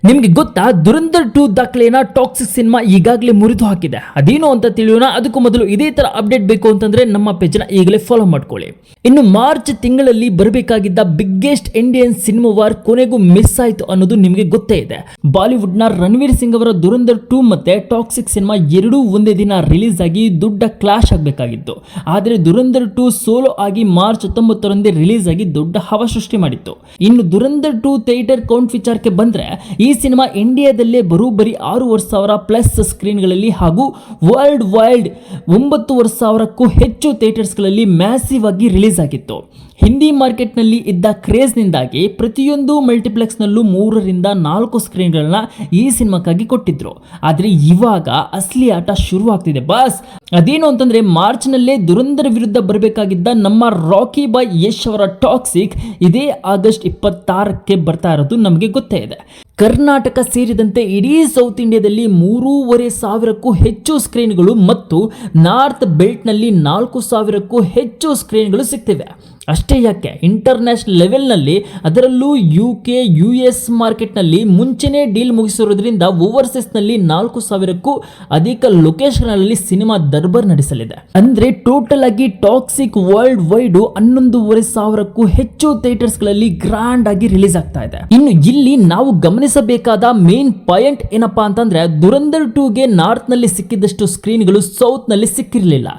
ನಿಮ್ಗೆ ಗೊತ್ತಾ, Dhurandhar 2 ದಾಖಲೆಯನ್ನ toxic cinema ಈಗಾಗಲೇ ಮುರಿದು ಹಾಕಿದೆ. ಅದೇನು ಅಂತ ತಿಳಿಯೋಣ. ಅದಕ್ಕೂ ಮೊದಲು ಇದೇ ತರ ಅಪ್ಡೇಟ್ ಬೇಕು ಅಂತಂದ್ರೆ ನಮ್ಮ ಪೇಜ್ನ ಈಗಲೇ ಫಾಲೋ ಮಾಡ್ಕೊಳ್ಳಿ. ಇನ್ನು ಮಾರ್ಚ್ ತಿಂಗಳಲ್ಲಿ ಬರಬೇಕಾಗಿದ್ದ ಬಿಗ್ಗೆಸ್ಟ್ ಇಂಡಿಯನ್ ಸಿನಿಮಾ ವಾರ್ ಕೊನೆಗೂ ಮಿಸ್ ಆಯ್ತು ಅನ್ನೋದು ನಿಮಗೆ ಗೊತ್ತೇ ಇದೆ. ಬಾಲಿವುಡ್ ನ ರಣವೀರ್ ಸಿಂಗ್ ಅವರ ದುರಂಧರ್ 2 ಮತ್ತೆ ಟಾಕ್ಸಿಕ್ ಸಿನಿಮಾ ಎರಡೂ ಒಂದೇ ದಿನ ರಿಲೀಸ್ ಆಗಿ ದೊಡ್ಡ ಕ್ಲಾಶ್ ಆಗಬೇಕಾಗಿತ್ತು. ಆದರೆ ದುರಂಧರ್ 2 ಸೋಲೋ ಆಗಿ ಮಾರ್ಚ್ 19ರಂದೇ ರಿಲೀಸ್ ಆಗಿ ದೊಡ್ಡ ಹವಾ ಸೃಷ್ಟಿ ಮಾಡಿತ್ತು. ಇನ್ನು ದುರಂಧರ್ 2 ಥಿಯೇಟರ್ ಕೌಂಟ್ ವಿಚಾರಕ್ಕೆ ಬಂದ್ರೆ ಈ ಸಿನಿಮಾ ಇಂಡಿಯಾದಲ್ಲೇ ಬರೋಬ್ಬರಿ 6,000 ಪ್ಲಸ್ ಸ್ಕ್ರೀನ್ಗಳಲ್ಲಿ ಹಾಗೂ ವರ್ಲ್ಡ್ ವೈಡ್ 9,000ಕ್ಕೂ ಹೆಚ್ಚು ಥಿಯೇಟರ್ಸ್ಗಳಲ್ಲಿ ಮ್ಯಾಸಿವ್ ಆಗಿ ರಿಲೀಸ್ ಆಗಿತ್ತು. ಹಿಂದಿ ಮಾರ್ಕೆಟ್ನಲ್ಲಿ ಇದ್ದ ಕ್ರೇಜ್ನಿಂದಾಗಿ ಪ್ರತಿಯೊಂದು ಮಲ್ಟಿಪ್ಲೆಕ್ಸ್ನಲ್ಲೂ 3ರಿಂದ 4 ಸ್ಕ್ರೀನ್ಗಳನ್ನ ಈ ಸಿನಿಮಾಕ್ಕಾಗಿ ಕೊಟ್ಟಿದ್ರು. ಆದರೆ ಇವಾಗ ಅಸಲಿ ಆಟ ಶುರುವಾಗ್ತಿದೆ ಬಾಸ್. ಅದೇನು ಅಂತಂದ್ರೆ ಮಾರ್ಚ್ನಲ್ಲೇ ದುರಂಧರ್ ವಿರುದ್ಧ ಬರಬೇಕಾಗಿದ್ದ ನಮ್ಮ ರಾಕಿ ಬಾಯ್ ಯಶ್ ಅವರ ಟಾಕ್ಸಿಕ್ ಇದೇ ಆಗಸ್ಟ್ 26ಕ್ಕೆ ಬರ್ತಾ ಇರೋದು ನಮಗೆ ಗೊತ್ತೇ ಇದೆ. ಕರ್ನಾಟಕ ಸೇರಿದಂತೆ ಇಡೀ ಸೌತ್ ಇಂಡಿಯಾದಲ್ಲಿ 3,500ಕ್ಕೂ ಹೆಚ್ಚು ಸ್ಕ್ರೀನ್ಗಳು ಮತ್ತು ನಾರ್ತ್ ಬೆಲ್ಟ್ನಲ್ಲಿ 4,000ಕ್ಕೂ ಹೆಚ್ಚು ಸ್ಕ್ರೀನ್ಗಳು ಸಿಗ್ತಿವೆ. ಅಷ್ಟೇ ಯಾಕೆ, ಇಂಟರ್ನ್ಯಾಷನಲ್ ಲೆವೆಲ್ನಲ್ಲಿ ಅದರಲ್ಲೂ UK US ಮಾರ್ಕೆಟ್ನಲ್ಲಿ ಮುಂಚೆನೇ ಡೀಲ್ ಮುಗಿಸಿರೋದ್ರಿಂದ ಓವರ್ಸೀಸ್ನಲ್ಲಿ 4,000ಕ್ಕೂ ಅಧಿಕ ಲೊಕೇಶನ್ಗಳಲ್ಲಿ ಸಿನಿಮಾ ದರ್ಬಾರ್ ನಡೆಸಲಿದೆ. ಅಂದ್ರೆ ಟೋಟಲ್ ಆಗಿ ಟಾಕ್ಸಿಕ್ ವರ್ಲ್ಡ್ ವೈಡ್ 11,500ಕ್ಕೂ ಹೆಚ್ಚು ಥಿಯೇಟರ್ಸ್ಗಳಲ್ಲಿ ಗ್ರಾಂಡ್ ಆಗಿ ರಿಲೀಸ್ ಆಗ್ತಾ ಇದೆ. ಇನ್ನು ಇಲ್ಲಿ ನಾವು ಗಮನಿಸಬೇಕಾದ ಮೇನ್ ಪಾಯಿಂಟ್ ಏನಪ್ಪಾ ಅಂತಂದ್ರೆ, ದುರಂಧರ್ 2ಗೆ ನಾರ್ತ್ ನಲ್ಲಿ ಸಿಕ್ಕಿದಷ್ಟು ಸ್ಕ್ರೀನ್ಗಳು ಸೌತ್ ನಲ್ಲಿ ಸಿಕ್ಕಿರಲಿಲ್ಲ.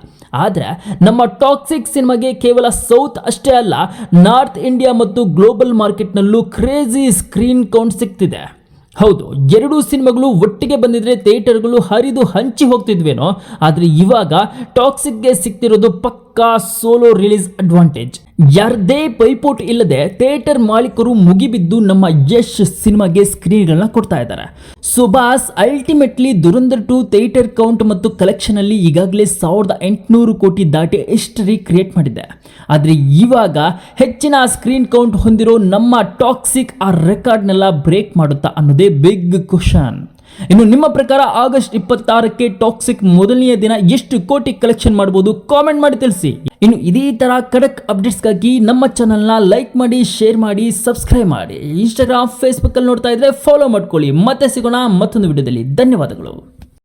ಆದರೆ ನಮ್ಮ ಟಾಕ್ಸಿಕ್ ಸಿನಿಮಾಗೆ ಕೇವಲ ಸೌತ್ ಅಷ್ಟೇ ಅಲ್ಲ, ನಾರ್ತ್ ಇಂಡಿಯಾ ಮತ್ತು ಗ್ಲೋಬಲ್ ಮಾರ್ಕೆಟ್ನಲ್ಲೂ ಕ್ರೇಜಿ ಸ್ಕ್ರೀನ್ ಕೌಂಟ್ ಸಿಗ್ತಿದೆ. ಹೌದು, ಎರಡೂ ಸಿನಿಮಾಗಳು ಒಟ್ಟಿಗೆ ಬಂದಿದ್ರೆ ಥಿಯೇಟರ್ಗಳು ಹರಿದು ಹಂಚಿ ಹೋಗ್ತಿದ್ವೇನೋ. ಆದರೆ ಇವಾಗ ಟಾಕ್ಸಿಕ್ಗೆ ಸಿಗ್ತಿರೋದು ಪಕ್ಕಾ ಸೋಲೋ ರಿಲೀಸ್ ಅಡ್ವಾಂಟೇಜ್. ಯಾರದೇ ಪೈಪೋಟಿ ಇಲ್ಲದೆ ಥಿಯೇಟರ್ ಮಾಲೀಕರು ಮುಗಿಬಿದ್ದು ನಮ್ಮ ಯಶ್ ಸಿನಿಮಾಗೆ ಸ್ಕ್ರೀನ್ಗಳನ್ನ ಕೊಡ್ತಾ ಇದ್ದಾರೆ. So boss, ultimately Dhurandhar 2 theatre count ಮತ್ತು ಕಲೆಕ್ಷನ್ ಅಲ್ಲಿ ಈಗಾಗಲೇ 1,800 ಕೋಟಿ ದಾಟಿ ಹಿಸ್ಟರಿ ಕ್ರಿಯೇಟ್ ಮಾಡಿದೆ. ಆದರೆ ಇವಾಗ ಹೆಚ್ಚಿನ ಸ್ಕ್ರೀನ್ ಕೌಂಟ್ ಹೊಂದಿರೋ ನಮ್ಮ ಟಾಕ್ಸಿಕ್ ಆ ರೆಕಾರ್ಡ್ನೆಲ್ಲ ಬ್ರೇಕ್ ಮಾಡುತ್ತಾ ಅನ್ನೋದೇ ಬಿಗ್ ಕ್ವಶನ್. ಇನ್ನು ನಿಮ್ಮ ಪ್ರಕಾರ ಆಗಸ್ಟ್ 26ಕ್ಕೆ ಟಾಕ್ಸಿಕ್ ಮೊದಲನೆಯ ದಿನ ಎಷ್ಟು ಕೋಟಿ ಕಲೆಕ್ಷನ್ ಮಾಡಬಹುದು? ಕಾಮೆಂಟ್ ಮಾಡಿ ತಿಳಿಸಿ. ಇನ್ನು ಇದೇ ತರ ಕಡಕ್ ಅಪ್ಡೇಟ್ಸ್ಗಾಗಿ ನಮ್ಮ ಚಾನಲ್ನ ಲೈಕ್ ಮಾಡಿ, ಶೇರ್ ಮಾಡಿ, ಸಬ್ಸ್ಕ್ರೈಬ್ ಮಾಡಿ. ಇನ್ಸ್ಟಾಗ್ರಾಮ್ ಫೇಸ್ಬುಕ್ ಅಲ್ಲಿ ನೋಡ್ತಾ ಇದ್ರೆ ಫಾಲೋ ಮಾಡ್ಕೊಳ್ಳಿ. ಮತ್ತೆ ಸಿಗೋಣ ಮತ್ತೊಂದು ವಿಡಿಯೋದಲ್ಲಿ. ಧನ್ಯವಾದಗಳು.